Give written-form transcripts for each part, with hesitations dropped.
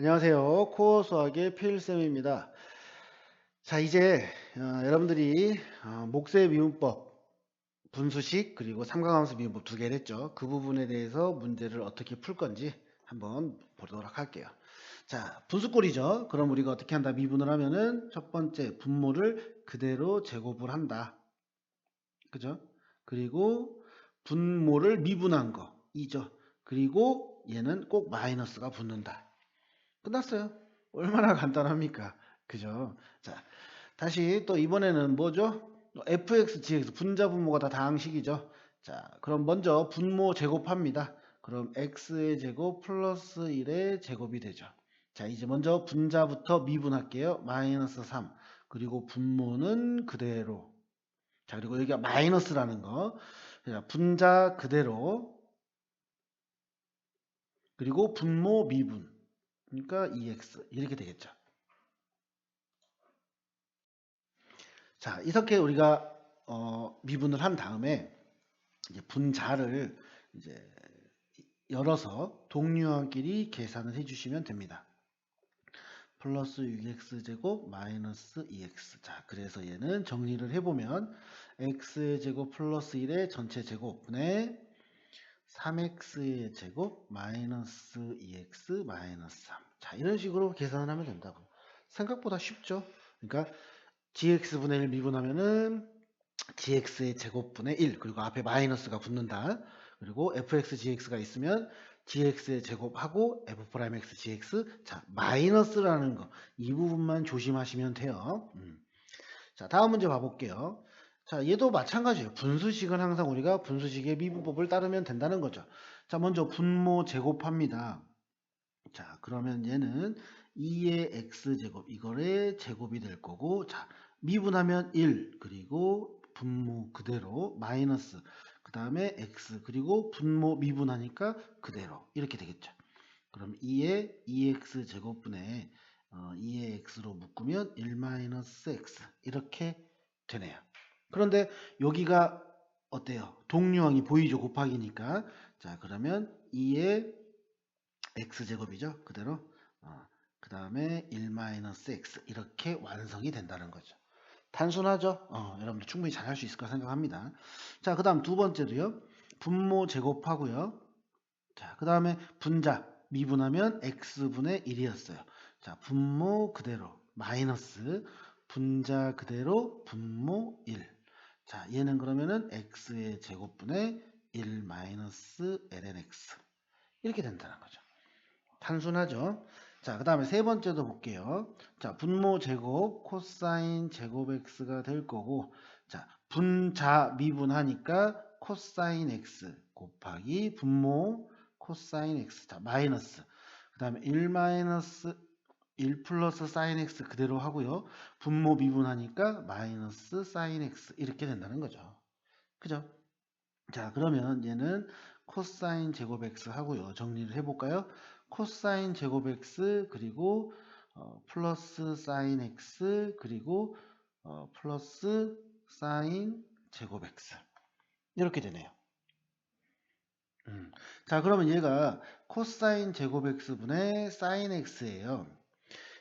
안녕하세요. 코어 수학의 필쌤입니다. 자, 이제 여러분들이 목세 미분법, 분수식, 그리고 삼각함수 미분법 두 개를 했죠. 그 부분에 대해서 문제를 어떻게 풀 건지 한번 보도록 할게요. 자, 분수꼴이죠. 그럼 우리가 어떻게 한다? 미분을 하면은 첫 번째 분모를 그대로 제곱을 한다. 그죠? 그리고 분모를 미분한 거, 이죠. 그리고 얘는 꼭 마이너스가 붙는다. 끝났어요. 얼마나 간단합니까? 그죠? 자, 다시 또 이번에는 뭐죠? fx, gx 분자 분모가 다 다항식이죠. 자, 그럼 먼저 분모 제곱합니다. 그럼 x의 제곱 플러스 1의 제곱이 되죠. 자, 이제 먼저 분자부터 미분할게요. 마이너스 3. 그리고 분모는 그대로. 자, 그리고 여기가 마이너스라는 거. 자, 분자 그대로. 그리고 분모 미분. 그러니까 2x. 이렇게 되겠죠. 자, 이렇게 우리가 미분을 한 다음에 이제 분자를 이제 열어서 동류항끼리 계산을 해주시면 됩니다. 플러스 6x제곱 마이너스 2x. 자, 그래서 얘는 정리를 해보면 x의 제곱 플러스 1의 전체 제곱분의 3x의 제곱 마이너스 2x 마이너스 3. 자, 이런 식으로 계산을 하면 된다고. 생각보다 쉽죠? 그러니까 gx분의 1 미분하면은 gx의 제곱분의 1 그리고 앞에 마이너스가 붙는다. 그리고 fx gx가 있으면 gx의 제곱하고 f'x gx 자 마이너스라는 거 이 부분만 조심하시면 돼요. 자 다음 문제 봐볼게요. 자 얘도 마찬가지예요. 분수식은 항상 우리가 분수식의 미분법을 따르면 된다는 거죠. 자 먼저 분모 제곱합니다. 자 그러면 얘는 2의 x제곱 이거의 제곱이 될 거고 자 미분하면 1 그리고 분모 그대로 마이너스 그 다음에 x 그리고 분모 미분하니까 그대로 이렇게 되겠죠. 그럼 2의 2x 제곱분의 2의 x로 묶으면 1 마이너스 x 이렇게 되네요. 그런데 여기가 어때요? 동류항이 보이죠? 곱하기니까. 자 그러면 2의 x제곱이죠. 그대로. 그 다음에 1-x 이렇게 완성이 된다는 거죠. 단순하죠? 여러분들 충분히 잘 할 수 있을 거라 생각합니다. 자, 그 다음 두 번째도요. 분모 제곱하고요. 자, 그 다음에 분자 미분하면 x분의 1이었어요. 자, 분모 그대로 마이너스 분자 그대로 분모 1. 자, 얘는 그러면은 x의 제곱분의 1 마이너스 ln x 이렇게 된다는 거죠. 단순하죠. 자, 그 다음에 세 번째도 볼게요. 자, 분모 제곱 코사인 제곱 x가 될 거고, 자, 분자 미분하니까 코사인 x 곱하기 분모 코사인 x. 자, 마이너스. 그 다음에 1 마이너스 1 플러스 사인 x 그대로 하고요. 분모 미분하니까 마이너스 사인 x 이렇게 된다는 거죠. 그죠? 자, 그러면 얘는 코사인 제곱 x 하고요. 정리를 해볼까요? 코사인 제곱 x 그리고 플러스 사인 x 그리고 플러스 사인 제곱 x 이렇게 되네요. 자, 그러면 얘가 코사인 제곱 x분의 사인 x예요.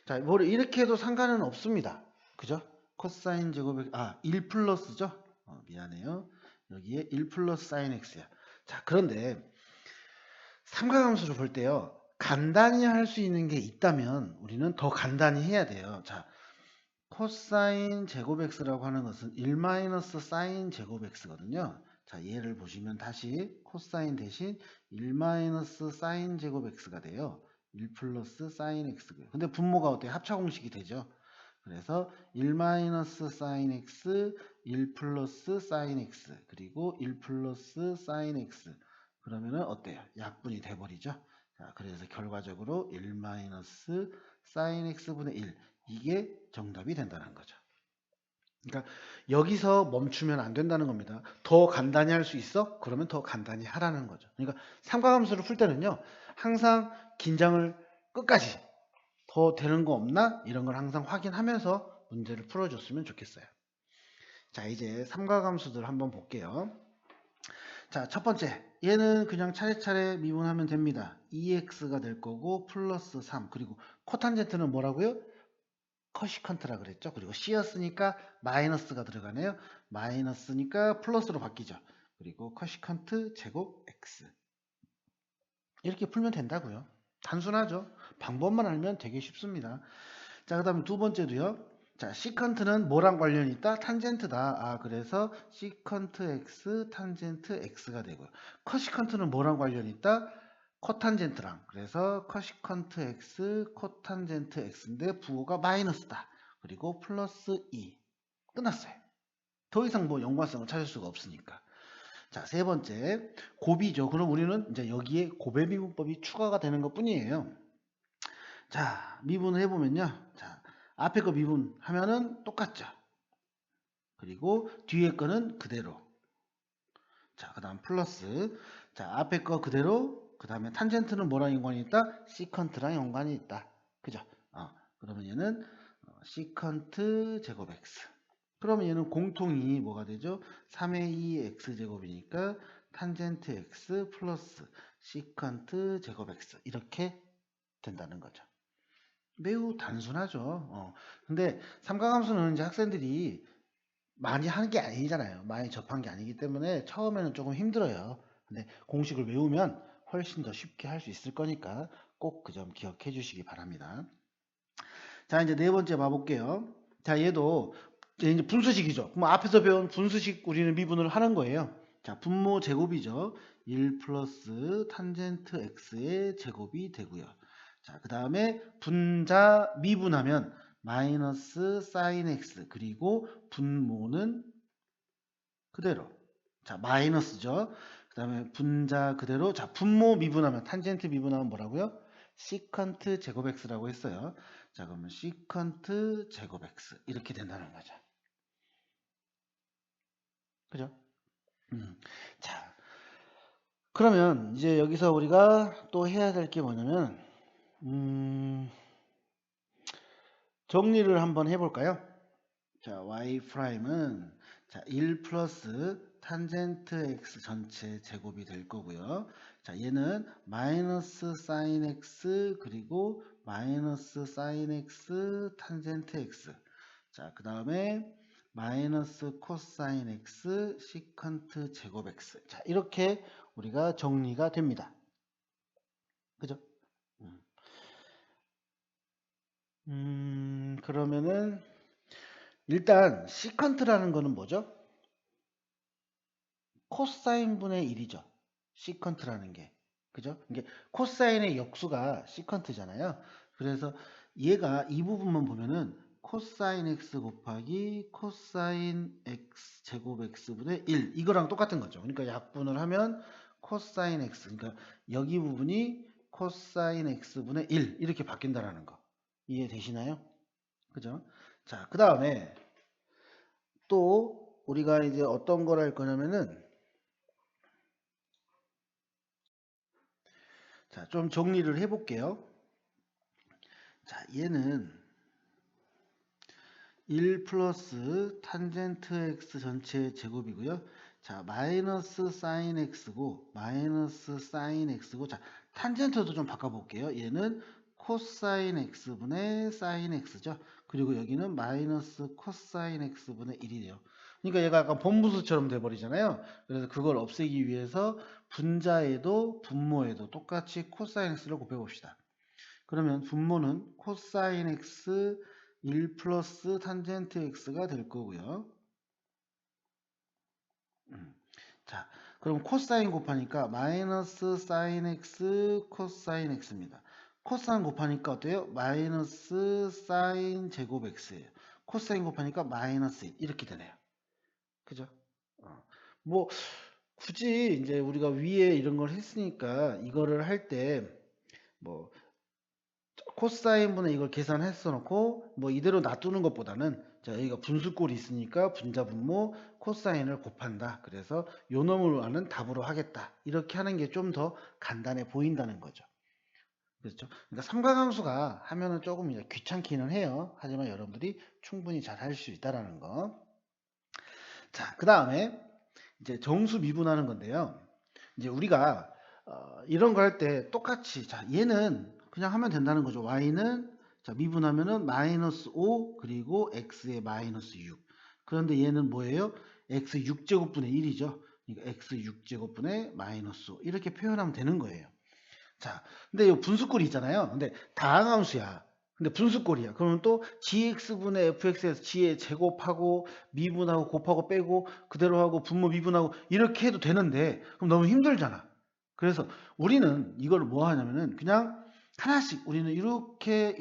자, 뭐 이렇게 해도 상관은 없습니다. 그죠? 코사인 제곱 x 1 플러스죠? 미안해요. 여기에 1 플러스 사인 x야. 자, 그런데 삼각함수를 볼 때요. 간단히 할 수 있는 게 있다면 우리는 더 간단히 해야 돼요. 자, 코사인 제곱 x라고 하는 것은 1 마이너스 사인 제곱 x거든요. 자, 얘를 보시면 다시 코사인 대신 1 마이너스 사인 제곱 x가 돼요. 1 플러스 사인 x고요. 근데 분모가 어때요? 합차 공식이 되죠. 그래서 1 마이너스 사인 x, 1 플러스 사인 x, 그리고 1 플러스 사인 x. 그러면은 어때요? 약분이 돼버리죠. 자, 그래서 결과적으로 1 마이너스 사인 x분의 1. 이게 정답이 된다는 거죠. 그러니까 여기서 멈추면 안 된다는 겁니다. 더 간단히 할 수 있어? 그러면 더 간단히 하라는 거죠. 그러니까 삼각함수를 풀 때는요. 항상 긴장을 끝까지 더 되는 거 없나? 이런 걸 항상 확인하면서 문제를 풀어줬으면 좋겠어요. 자, 이제 삼각함수들 한번 볼게요. 자, 첫 번째. 얘는 그냥 차례차례 미분하면 됩니다. 2x가 될 거고 플러스 3. 그리고 코탄젠트는 뭐라고요? 커시컨트라 그랬죠. 그리고 C였으니까 마이너스가 들어가네요. 마이너스니까 플러스로 바뀌죠. 그리고 커시컨트 제곱 x. 이렇게 풀면 된다고요. 단순하죠. 방법만 알면 되게 쉽습니다. 자, 그 다음에 두 번째도요. 자, 시컨트는 뭐랑 관련이 있다? 탄젠트다. 아, 그래서 시컨트 x, 탄젠트 x가 되고요. 커시컨트는 뭐랑 관련이 있다? 코탄젠트랑. 그래서 커시컨트 x, 코탄젠트 x인데 부호가 마이너스다. 그리고 플러스 2. 끝났어요. 더 이상 뭐 연관성을 찾을 수가 없으니까. 자, 세 번째. 곱이죠. 그럼 우리는 이제 여기에 곱의 미분법이 추가가 되는 것 뿐이에요. 자, 미분을 해보면요. 자, 앞에 거 미분하면은 똑같죠. 그리고 뒤에 거는 그대로. 자, 그 다음 플러스. 자, 앞에 거 그대로. 그 다음에 탄젠트는 뭐랑 연관이 있다? 시컨트랑 연관이 있다. 그죠? 그러면 얘는 시컨트 제곱 x. 그러면 얘는 공통이 뭐가 되죠? 3의 2 x제곱이니까 탄젠트 x 플러스 시컨트 제곱 x. 이렇게 된다는 거죠. 매우 단순하죠. 근데 삼각함수는 이제 학생들이 많이 하는 게 아니잖아요. 많이 접한 게 아니기 때문에 처음에는 조금 힘들어요. 근데 공식을 외우면 훨씬 더 쉽게 할 수 있을 거니까 꼭 그 점 기억해 주시기 바랍니다. 자, 이제 네 번째 봐볼게요. 자, 얘도 이제 분수식이죠. 그럼 앞에서 배운 분수식 우리는 미분을 하는 거예요. 자, 분모 제곱이죠. 1 플러스 탄젠트 x의 제곱이 되고요. 자, 그 다음에 분자 미분하면 마이너스 사인 x 그리고 분모는 그대로. 자, 마이너스죠. 그 다음에 분자 그대로. 자, 분모 미분하면 탄젠트 미분하면 뭐라고요? 시컨트 제곱 x라고 했어요. 자, 그러면 시컨트 제곱 x 이렇게 된다는 거죠. 그죠? 자, 그러면 이제 여기서 우리가 또 해야 될 게 뭐냐면 정리를 한번 해볼까요? 자, y 프라임은 자, 1 플러스 탄젠트 x 전체 제곱이 될 거고요. 자, 얘는 마이너스 사인 x 그리고 마이너스 사인 x 탄젠트 x. 자, 그 다음에 마이너스 코사인 x 시컨트 제곱 x. 자, 이렇게 우리가 정리가 됩니다. 그죠? 그러면은 일단 시컨트라는 거는 뭐죠? 코사인 분의 1이죠. 시컨트라는 게. 그죠? 이게 코사인의 역수가 시컨트잖아요. 그래서 얘가 이 부분만 보면은 코사인 x 곱하기 코사인 x 제곱 x분의 1 이거랑 똑같은 거죠. 그러니까 약분을 하면 코사인 x 그러니까 여기 부분이 코사인 x분의 1 이렇게 바뀐다라는 거. 이해되시나요? 그죠? 자, 그 다음에 또 우리가 이제 어떤 걸 할 거냐면은 자, 좀 정리를 해볼게요. 자, 얘는 1 플러스 탄젠트 x 전체 제곱이고요. 자, 마이너스 사인 x고 마이너스 사인 x고 자, 탄젠트도 좀 바꿔볼게요. 얘는 코사인 x분의 사인 x죠. 그리고 여기는 마이너스 코사인 x분의 1이래요. 그러니까 얘가 약간 본분수처럼 돼버리잖아요. 그래서 그걸 없애기 위해서 분자에도 분모에도 똑같이 코사인 x를 곱해봅시다. 그러면 분모는 코사인 x 1 플러스 탄젠트 x가 될 거고요. 자, 그럼 코사인 곱하니까 마이너스 사인 x 코사인 x입니다. 코사인 곱하니까 어때요? 마이너스 사인 제곱 x예요. 코사인 곱하니까 마이너스 1 이렇게 되네요. 그죠? 뭐 굳이 이제 우리가 위에 이런 걸 했으니까 이거를 할 때 뭐 코사인분의 이걸 계산했어 놓고 뭐 이대로 놔두는 것보다는 자 여기가 분수꼴이 있으니까 분자분모 코사인을 곱한다. 그래서 요 놈을 아는 답으로 하겠다. 이렇게 하는 게 좀 더 간단해 보인다는 거죠. 그렇죠? 그러니까 삼각함수가 하면은 조금 이제 귀찮기는 해요. 하지만 여러분들이 충분히 잘 할 수 있다라는 거. 자, 그 다음에 이제 정수 미분하는 건데요. 이제 우리가 이런 거 할 때 똑같이 자 얘는 그냥 하면 된다는 거죠. y는 자 미분하면은 마이너스 5 그리고 x의 마이너스 6. 그런데 얘는 뭐예요? x 6제곱분의 1이죠. 그러니까 x 6제곱분의 마이너스 5 이렇게 표현하면 되는 거예요. 자, 근데 이 분수꼴이 있잖아요. 근데 다항함수야. 근데 분수꼴이야. 그러면 또 gx분의 fx에서 g에 제곱하고 미분하고 곱하고 빼고 그대로 하고 분모 미분하고 이렇게 해도 되는데 그럼 너무 힘들잖아. 그래서 우리는 이걸 뭐 하냐면은 그냥 하나씩 우리는 이렇게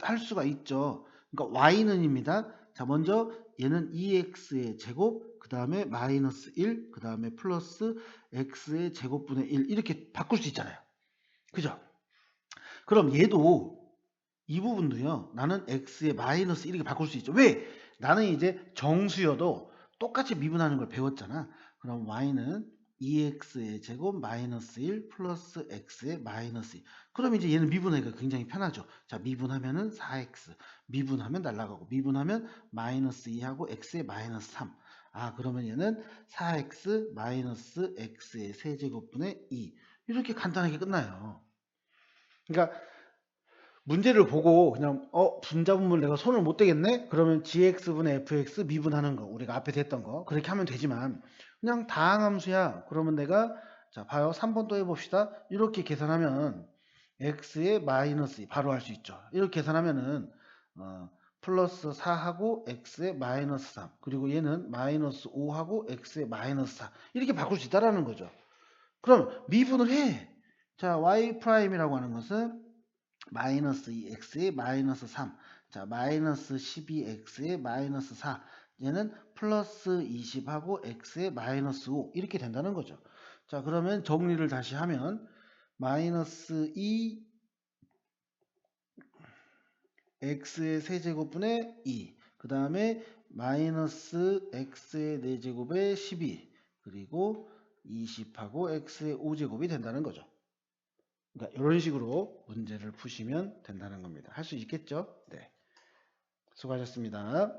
할 수가 있죠. 그러니까 y는입니다. 자, 먼저 얘는 2x의 제곱, 그 다음에 마이너스 1, 그 다음에 플러스 x의 제곱분의 1 이렇게 바꿀 수 있잖아요. 그죠? 그럼 얘도 이 부분도요. 나는 x의 마이너스 1이렇게 바꿀 수 있죠. 왜? 나는 이제 정수여도 똑같이 미분하는 걸 배웠잖아. 그럼 y는 2x의 제곱 마이너스 1 플러스 x의 마이너스 2. 그럼 이제 얘는 미분하기가 굉장히 편하죠. 자, 미분하면은 4x. 미분하면 날라가고 미분하면 마이너스 2하고 x의 마이너스 3. 아, 그러면 얘는 4x 마이너스 x의 세제곱분의 2. 이렇게 간단하게 끝나요. 그러니까 문제를 보고 그냥 분자분모를 내가 손을 못 대겠네? 그러면 gx분의 fx 미분하는 거 우리가 앞에 했던 거 그렇게 하면 되지만 그냥 다항함수야. 그러면 내가 자 봐요. 3번 또 해봅시다. 이렇게 계산하면 x의 마이너스 2 바로 할 수 있죠. 이렇게 계산하면은 플러스 4하고 x의 마이너스 3 그리고 얘는 마이너스 5하고 x의 마이너스 4 이렇게 바꿀 수 있다라는 거죠. 그럼 미분을 해. 자 y 프라임이라고 하는 것은 마이너스 2x의 마이너스 3. 자, 마이너스 12x의 마이너스 4. 얘는 플러스 20하고 x의 마이너스 5. 이렇게 된다는 거죠. 자, 그러면 정리를 다시 하면 마이너스 2 x의 세제곱분의 2. 그 다음에 마이너스 x의 4제곱의 12. 그리고 20하고 x의 5제곱이 된다는 거죠. 그러니까 이런 식으로 문제를 푸시면 된다는 겁니다. 할 수 있겠죠? 네. 수고하셨습니다.